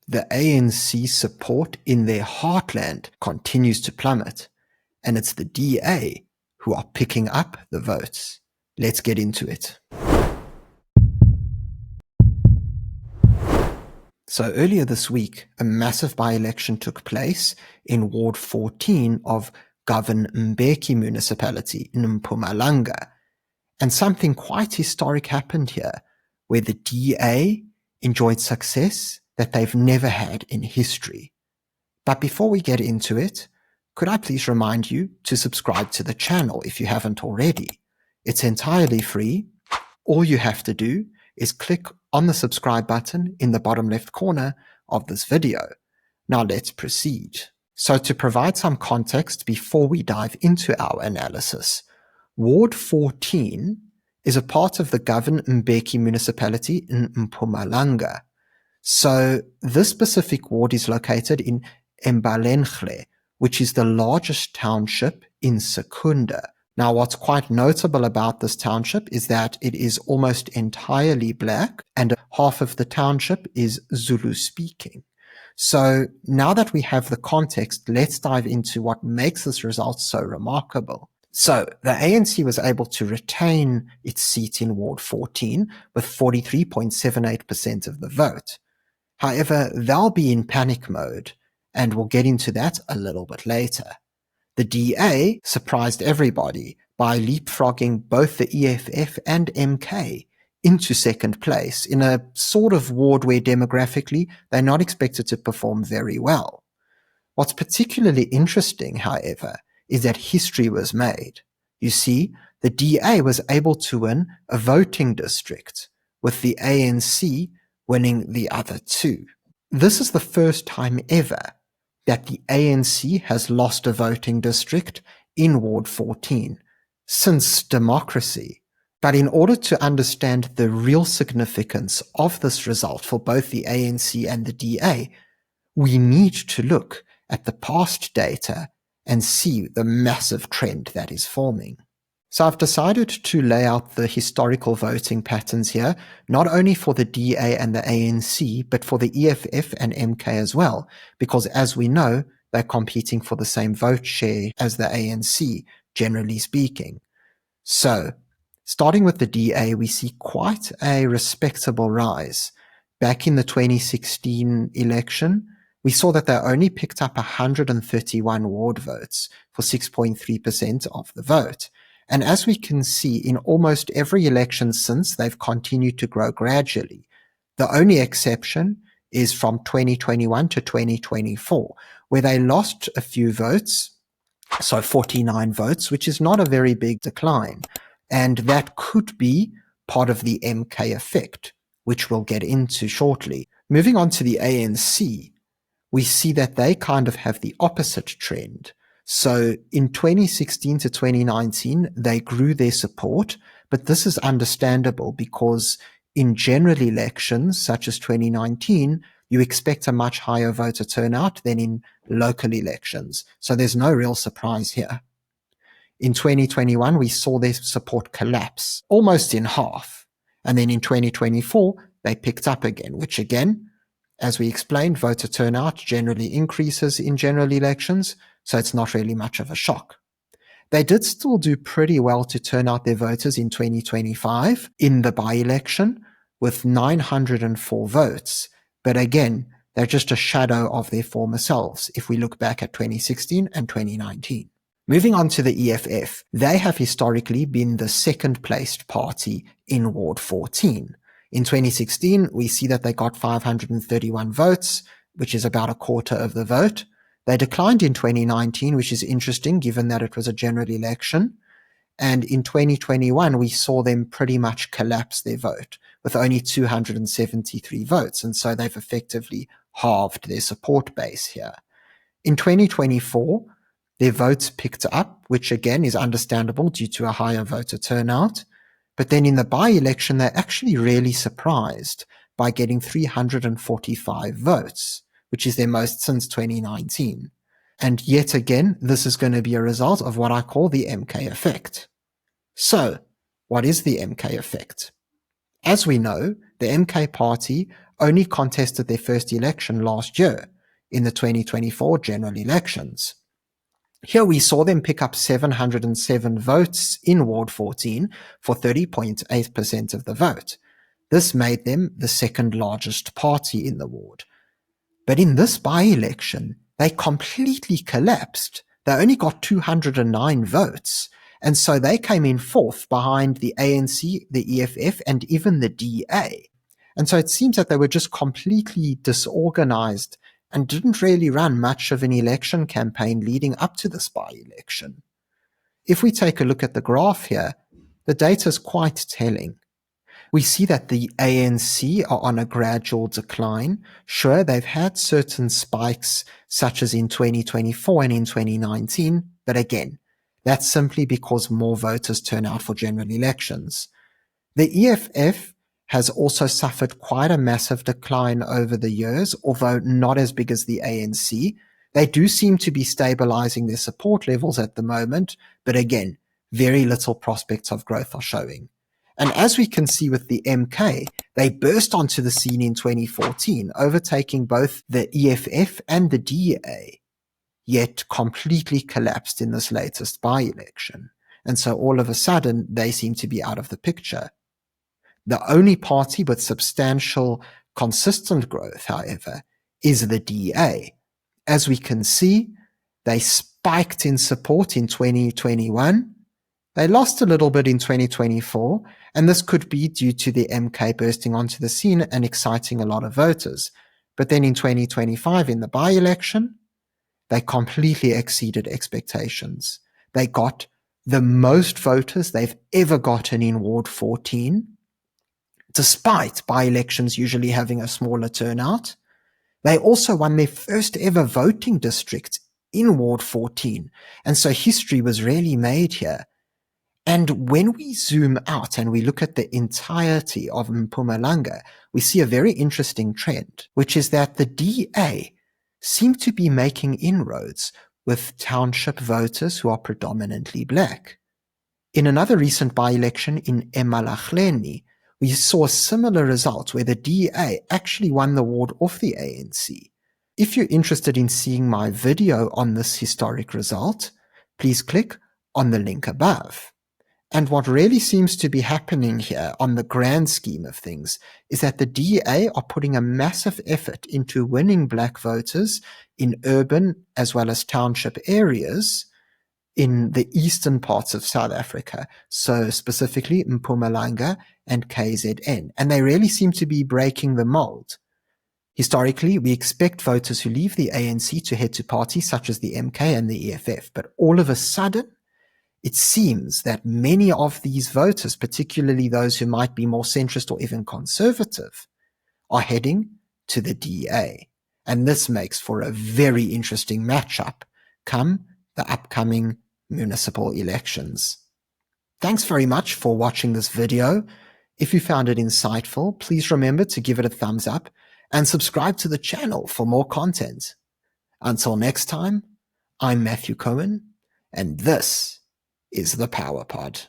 the ANC support in their heartland continues to plummet, and it's the DA who are picking up the votes. Let's get into it. So earlier this week, a massive by-election took place in Ward 14 of Governor Mbeki municipality in Mpumalanga. And something quite historic happened here, where the DA enjoyed success that they've never had in history. But before we get into it, could I please remind you to subscribe to the channel if you haven't already? It's entirely free. All you have to do is click on the subscribe button in the bottom left corner of this video. Now let's proceed. So to provide some context before we dive into our analysis, Ward 14 is a part of the Governor Mbeki municipality in Mpumalanga. So this specific ward is located in Mpumalanga, which is the largest township in Secunda. Now, what's quite notable about this township is that it is almost entirely black and half of the township is Zulu speaking. So now that we have the context, let's dive into what makes this result so remarkable. So the ANC was able to retain its seat in Ward 14 with 43.78% of the vote. However, they'll be in panic mode, and we'll get into that a little bit later. The DA surprised everybody by leapfrogging both the EFF and MK into second place in a sort of ward where demographically they're not expected to perform very well. What's particularly interesting, however, is that history was made. You see, the DA was able to win a voting district, with the ANC winning the other two. This is the first time ever that the ANC has lost a voting district in Ward 14 since democracy. But in order to understand the real significance of this result for both the ANC and the DA, we need to look at the past data and see the massive trend that is forming. So I've decided to lay out the historical voting patterns here, not only for the DA and the ANC, but for the EFF and MK as well, because as we know, they're competing for the same vote share as the ANC, generally speaking. So, starting with the DA, we see quite a respectable rise. Back in the 2016 election, we saw that they only picked up 131 ward votes for 6.3% of the vote. And as we can see, in almost every election since, they've continued to grow gradually. The only exception is from 2021 to 2024, where they lost a few votes, so 49 votes, which is not a very big decline. And that could be part of the MK effect, which we'll get into shortly. Moving on to the ANC, we see that they kind of have the opposite trend. So in 2016 to 2019, they grew their support, but this is understandable because in general elections, such as 2019, you expect a much higher voter turnout than in local elections. So there's no real surprise here. In 2021, we saw their support collapse almost in half. And then in 2024, they picked up again, which again, as we explained, voter turnout generally increases in general elections, so it's not really much of a shock. They did still do pretty well to turn out their voters in 2025 in the by-election with 904 votes. But again, they're just a shadow of their former selves if we look back at 2016 and 2019. Moving on to the EFF, they have historically been the second-placed party in Ward 14. In 2016, we see that they got 531 votes, which is about a quarter of the vote. They declined in 2019, which is interesting given that it was a general election. And in 2021, we saw them pretty much collapse their vote with only 273 votes. And so they've effectively halved their support base here. In 2024, their votes picked up, which again is understandable due to a higher voter turnout. But then in the by-election, they're actually really surprised by getting 345 votes, which is their most since 2019. And yet again, this is going to be a result of what I call the MK effect. So, what is the MK effect? As we know, the MK party only contested their first election last year in the 2024 general elections. Here we saw them pick up 707 votes in Ward 14 for 30.8% of the vote. This made them the second largest party in the ward. But in this by-election, they completely collapsed. They only got 209 votes, and so they came in fourth behind the ANC, the EFF, and even the DA. And so it seems that they were just completely disorganized and didn't really run much of an election campaign leading up to this by-election. If we take a look at the graph here, the data is quite telling. We see that the ANC are on a gradual decline. Sure, they've had certain spikes, such as in 2024 and in 2019, but again, that's simply because more voters turn out for general elections. The EFF has also suffered quite a massive decline over the years, although not as big as the ANC. They do seem to be stabilizing their support levels at the moment, but again, very little prospects of growth are showing. And as we can see with the MK, they burst onto the scene in 2014, overtaking both the EFF and the DA, yet completely collapsed in this latest by-election. And so all of a sudden, they seem to be out of the picture. The only party with substantial, consistent growth, however, is the DA. As we can see, they spiked in support in 2021. They lost a little bit in 2024, and this could be due to the MK bursting onto the scene and exciting a lot of voters. But then in 2025, in the by-election, they completely exceeded expectations. They got the most voters they've ever gotten in Ward 14, despite by-elections usually having a smaller turnout. They also won their first ever voting district in Ward 14, and so history was really made here. And when we zoom out and we look at the entirety of Mpumalanga, we see a very interesting trend, which is that the DA seem to be making inroads with township voters who are predominantly black. In another recent by-election in Mpumalanga, we saw a similar result where the DA actually won the ward off the ANC. If you're interested in seeing my video on this historic result, please click on the link above. And what really seems to be happening here on the grand scheme of things is that the DA are putting a massive effort into winning black voters in urban as well as township areas in the eastern parts of South Africa, so specifically Mpumalanga and KZN. And they really seem to be breaking the mold. Historically, we expect voters who leave the ANC to head to parties such as the MK and the EFF, but all of a sudden, it seems that many of these voters, particularly those who might be more centrist or even conservative, are heading to the DA. And this makes for a very interesting matchup come the upcoming municipal elections. Thanks very much for watching this video. If you found it insightful, please remember to give it a thumbs up and subscribe to the channel for more content. Until next time, I'm Matthew Cohen, and this is the Power Pod.